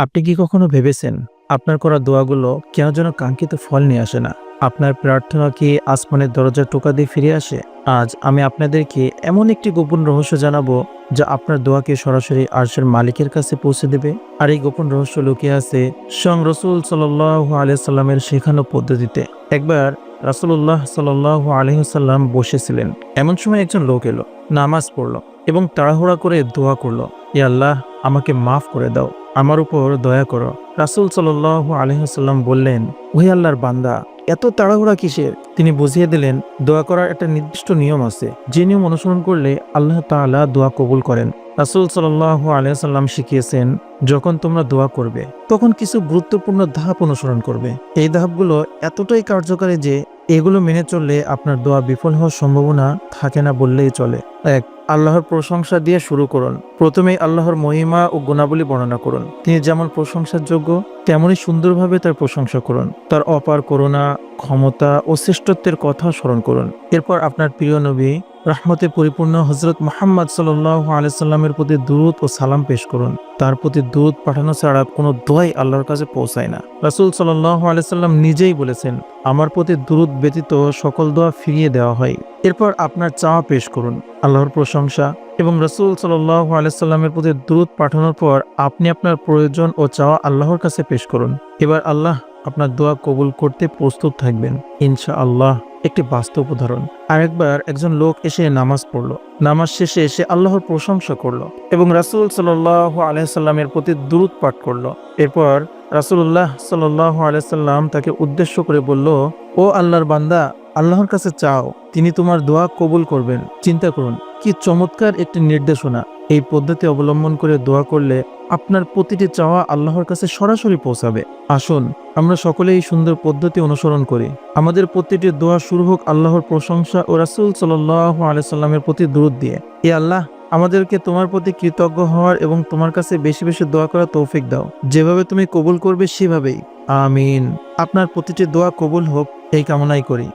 আপনি কি কখনো ভেবেছেন আপনার করা দোয়াগুলো কেন যেন কাঙ্ক্ষিত ফল নিয়ে আসে না? আপনার প্রার্থনা কি আসমানের দরজার টোকা দিয়ে ফিরে আসে? আজ আমি আপনাদেরকে এমন একটি গোপন রহস্য জানাবো যা আপনার দোয়াকে সরাসরি আরশের মালিকের কাছে পৌঁছে দেবে। আর এই গোপন রহস্য লুকিয়ে আছে স্বয়ং রসুল সাল্লাল্লাহু আলাইহি সাল্লামের শেখানো পদ্ধতিতে। একবার রাসূলুল্লাহ সাল্লাল্লাহু আলাইহি সাল্লাম বসেছিলেন। এমন সময় একজন লোক এলো, নামাজ পড়লো এবং তাড়াহুড়া করে দোয়া করলো, ইয়া আল্লাহ, আমাকে মাফ করে দাও, আমার উপর দয়া করো। রাসূল সাল্লাল্লাহু আলাইহি ওয়াসাল্লাম বললেন, ওহে আল্লাহর বান্দা, এত তাড়াহুড়া কিসের? তিনি বুঝিয়ে দিলেন, দোয়া করার একটা নির্দিষ্ট নিয়ম আছে, যে নিয়ম অনুসরণ করলে আল্লাহ তাআলা দোয়া কবুল করেন। রাসূল সাল্লাল্লাহু আলাইহি ওয়াসাল্লাম শিখিয়েছেন, যখন তোমরা দোয়া করবে তখন কিছু গুরুত্বপূর্ণ ধাপ অনুসরণ করবে। এই ধাপগুলো এতটাই কার্যকারী যে এগুলো মেনে চললে আপনার দোয়া বিফল হওয়ার সম্ভাবনা থাকে না বললেই চলে। ১. আল্লাহর প্রশংসা দিয়ে শুরু করুন। প্রথমেই আল্লাহর মহিমা ও গুণাবলী বর্ণনা করুন। তিনি যেমন প্রশংসার যোগ্য, তেমনই সুন্দরভাবে তার প্রশংসা করুন। তার অপার করুণা, ক্ষমতা ও শ্রেষ্ঠত্বের কথা স্মরণ করুন। এরপর আপনার প্রিয় নবী রহমতে পরিপূর্ণ হযরত মুহাম্মদ সাল্লাল্লাহু আলাইহি সাল্লামের প্রতি দুরূদ ও সালাম পেশ করুন। তার প্রতি দুরূদ পাঠানো ছাড়া কোনো দোয়াই আল্লাহর কাছে পৌঁছায় না। রাসূল সাল্লাল্লাহু আলাইহি সাল্লাম নিজেই বলেছেন, আমার প্রতি দুরূদ ব্যতীত সকল দোয়া ফিরিয়ে দেওয়া হয়। এরপর আপনার চাওয়া পেশ করুন। আল্লাহর প্রশংসা এবং রাসূল সাল্লাল্লাহু আলাইহি সাল্লামের প্রতি দুরূদ পাঠানোর পর আপনি আপনার প্রয়োজন ও চাওয়া আল্লাহর কাছে পেশ করুন। এবার আল্লাহ আপনার দোয়া কবুল করতে প্রস্তুত থাকবেন ইনশাআল্লাহ। একটি বাস্তব উদাহরণ, আরেকবার একজন লোক এসে নামাজ পড়ল। নামাজ শেষে এসে আল্লাহর প্রশংসা করলো এবং রাসূল সাল্লাল্লাহু আলাইহি সাল্লামের প্রতি দুরূদ পাঠ করলো। এরপর রাসূলুল্লাহ সাল্লাল্লাহু আলাইহি সাল্লাম তাকে উদ্দেশ্য করে বলল, ও আল্লাহর বান্দা, আল্লাহর কাছে চাও, তিনি তোমার দোয়া কবুল করবেন। চিন্তা করুন, কি চমৎকার একটি নির্দেশনা! এই পদ্ধতি অবলম্বন করে দোয়া করলে আপনার প্রতিটি চাওয়া আল্লাহর কাছে সরাসরি পৌঁছাবে। আসুন আমরা সকলে এই সুন্দর পদ্ধতি অনুসরণ করি। আমাদের প্রতিটি দোয়া শুরু হোক আল্লাহর প্রশংসা ও রাসূল সাল্লাল্লাহু আলাইহি সাল্লামের প্রতি দুরূদ দিয়ে। এ আল্লাহ, আমাদেরকে তোমার প্রতি কৃতজ্ঞ হওয়ার এবং তোমার কাছে বেশি বেশি দোয়া করার তৌফিক দাও। যেভাবে তুমি কবুল করবে সেভাবেই। আমিন। আপনার প্রতিটি দোয়া কবুল হোক এই কামনাই করি।